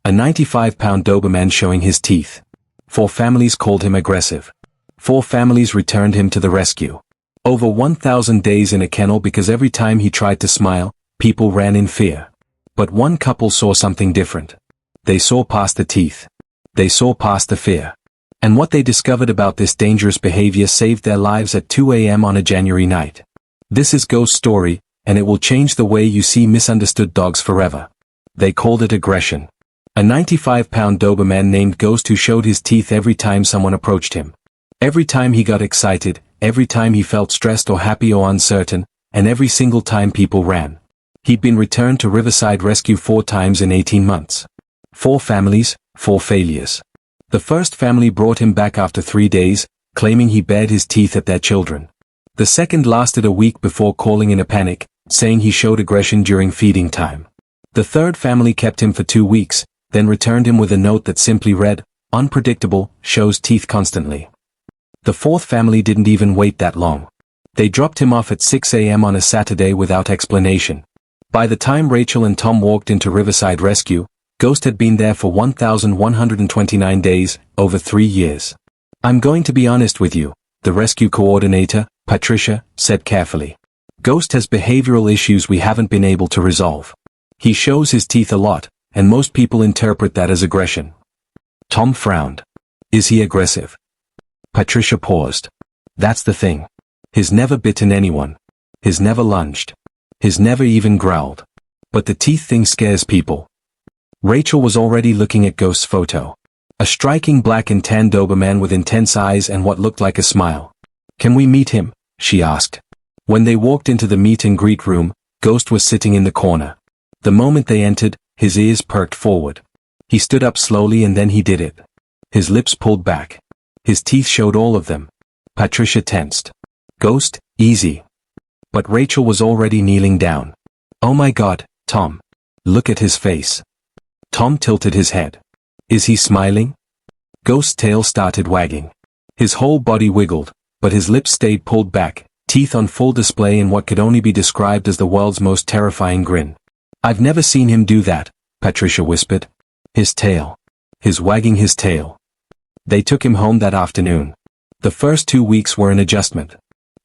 A 95-pound Doberman showing his teeth. 4 families called him aggressive. 4 families returned him to the rescue. Over 1,000 days in a kennel because every time he tried to smile, people ran in fear. But one couple saw something different. They saw past the teeth. They saw past the fear. And what they discovered about this dangerous behavior saved their lives at 2 a.m. on a January night. This is Ghost Story, and it will change the way you see misunderstood dogs forever. They called it aggression. A 95-pound Doberman named Ghost who showed his teeth every time someone approached him. Every time he got excited, every time he felt stressed or happy or uncertain, and every single time people ran. He'd been returned to Riverside Rescue 4 times in 18 months. 4 families, 4 failures. The first family brought him back after 3 days, claiming he bared his teeth at their children. The second lasted a week before calling in a panic, saying he showed aggression during feeding time. The third family kept him for 2 weeks, then returned him with a note that simply read, "Unpredictable, shows teeth constantly." The fourth family didn't even wait that long. They dropped him off at 6 a.m. on a Saturday without explanation. By the time Rachel and Tom walked into Riverside Rescue, Ghost had been there for 1,129 days, over 3 years. "I'm going to be honest with you," the rescue coordinator, Patricia, said carefully. "Ghost has behavioral issues we haven't been able to resolve. He shows his teeth a lot, and most people interpret that as aggression." Tom frowned. "Is he aggressive?" Patricia paused. "That's the thing. He's never bitten anyone. He's never lunged. He's never even growled. But the teeth thing scares people." Rachel was already looking at Ghost's photo. A striking black and tan Doberman with intense eyes and what looked like a smile. "Can we meet him?" she asked. When they walked into the meet and greet room, Ghost was sitting in the corner. The moment they entered, his ears perked forward. He stood up slowly and then he did it. His lips pulled back. His teeth showed all of them. Patricia tensed. "Ghost, easy." But Rachel was already kneeling down. "Oh my God, Tom. Look at his face." Tom tilted his head. "Is he smiling?" Ghost's tail started wagging. His whole body wiggled, but his lips stayed pulled back, teeth on full display in what could only be described as the world's most terrifying grin. "I've never seen him do that," Patricia whispered. "His tail. He's wagging his tail." They took him home that afternoon. The first 2 weeks were an adjustment.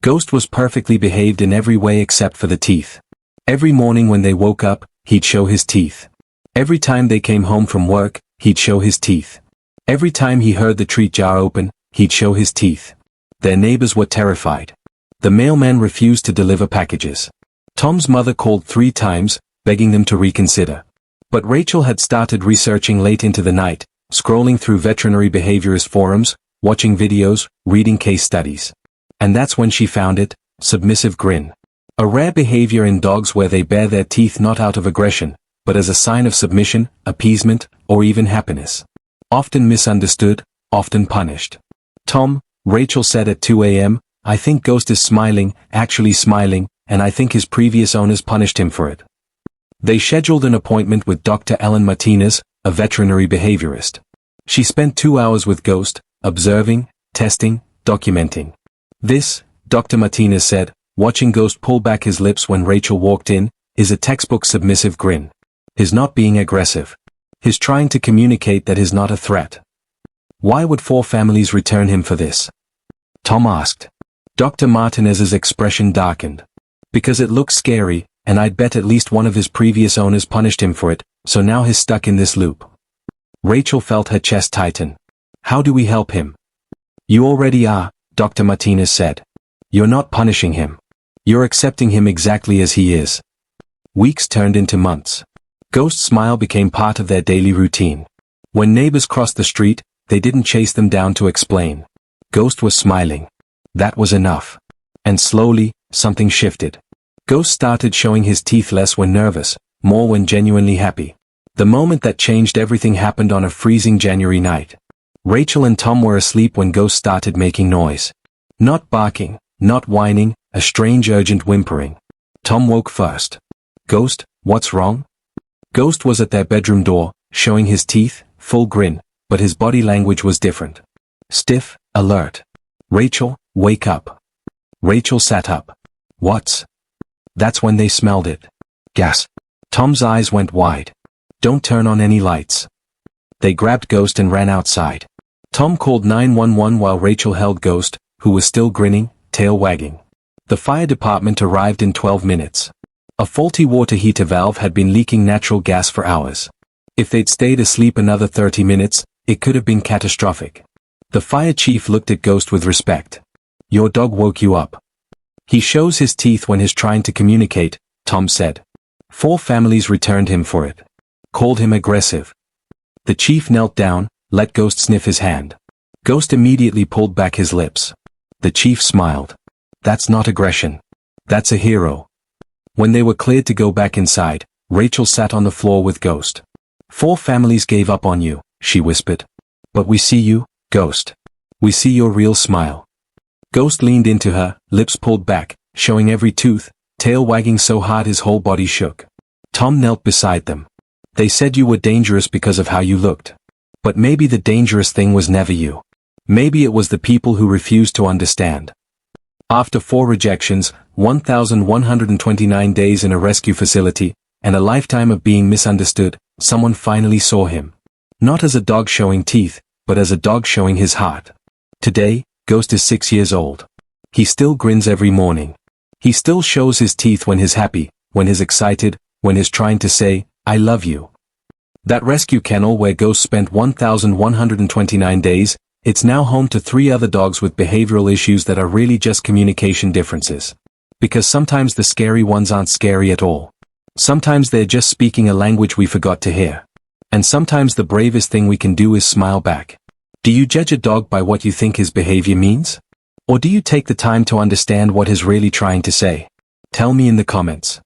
Ghost was perfectly behaved in every way except for the teeth. Every morning when they woke up, he'd show his teeth. Every time they came home from work, he'd show his teeth. Every time he heard the treat jar open, he'd show his teeth. Their neighbors were terrified. The mailman refused to deliver packages. Tom's mother called 3 times, begging them to reconsider. But Rachel had started researching late into the night, scrolling through veterinary behaviorist forums, watching videos, reading case studies. And that's when she found it, submissive grin. A rare behavior in dogs where they bare their teeth not out of aggression, but as a sign of submission, appeasement, or even happiness. Often misunderstood, often punished. "Tom," Rachel said at 2 a.m., "I think Ghost is smiling, actually smiling, and I think his previous owners punished him for it." They scheduled an appointment with Dr. Ellen Martinez, a veterinary behaviorist. She spent 2 hours with Ghost, observing, testing, documenting. "This," Dr. Martinez said, watching Ghost pull back his lips when Rachel walked in, "is a textbook submissive grin. He's not being aggressive. He's trying to communicate that he's not a threat." "Why would 4 families return him for this?" Tom asked. Dr. Martinez's expression darkened. "Because it looks scary, and I'd bet at least one of his previous owners punished him for it, so now he's stuck in this loop." Rachel felt her chest tighten. "How do we help him?" "You already are," Dr. Martinez said. "You're not punishing him. You're accepting him exactly as he is." Weeks turned into months. Ghost's smile became part of their daily routine. When neighbors crossed the street, they didn't chase them down to explain. Ghost was smiling. That was enough. And slowly, something shifted. Ghost started showing his teeth less when nervous, more when genuinely happy. The moment that changed everything happened on a freezing January night. Rachel and Tom were asleep when Ghost started making noise. Not barking, not whining, a strange urgent whimpering. Tom woke first. "Ghost, what's wrong?" Ghost was at their bedroom door, showing his teeth, full grin, but his body language was different. Stiff, alert. "Rachel, wake up." Rachel sat up. "What's?" That's when they smelled it. Gas. Tom's eyes went wide. "Don't turn on any lights." They grabbed Ghost and ran outside. Tom called 911 while Rachel held Ghost, who was still grinning, tail wagging. The fire department arrived in 12 minutes. A faulty water heater valve had been leaking natural gas for hours. If they'd stayed asleep another 30 minutes, it could have been catastrophic. The fire chief looked at Ghost with respect. "Your dog woke you up. He shows his teeth when he's trying to communicate," Tom said. 4 families returned him for it. Called him aggressive. The chief knelt down, let Ghost sniff his hand. Ghost immediately pulled back his lips. The chief smiled. "That's not aggression. That's a hero." When they were cleared to go back inside, Rachel sat on the floor with Ghost. "4 families gave up on you," she whispered. "But we see you, Ghost. We see your real smile." Ghost leaned into her, lips pulled back, showing every tooth, tail wagging so hard his whole body shook. Tom knelt beside them. "They said you were dangerous because of how you looked. But maybe the dangerous thing was never you. Maybe it was the people who refused to understand." After 4 rejections, 1,129 days in a rescue facility, and a lifetime of being misunderstood, someone finally saw him. Not as a dog showing teeth, but as a dog showing his heart. Today, Ghost is 6 years old. He still grins every morning. He still shows his teeth when he's happy, when he's excited, when he's trying to say, "I love you." That rescue kennel where Ghost spent 1,129 days, it's now home to 3 other dogs with behavioral issues that are really just communication differences. Because sometimes the scary ones aren't scary at all. Sometimes they're just speaking a language we forgot to hear. And sometimes the bravest thing we can do is smile back. Do you judge a dog by what you think his behavior means? Or do you take the time to understand what he's really trying to say? Tell me in the comments.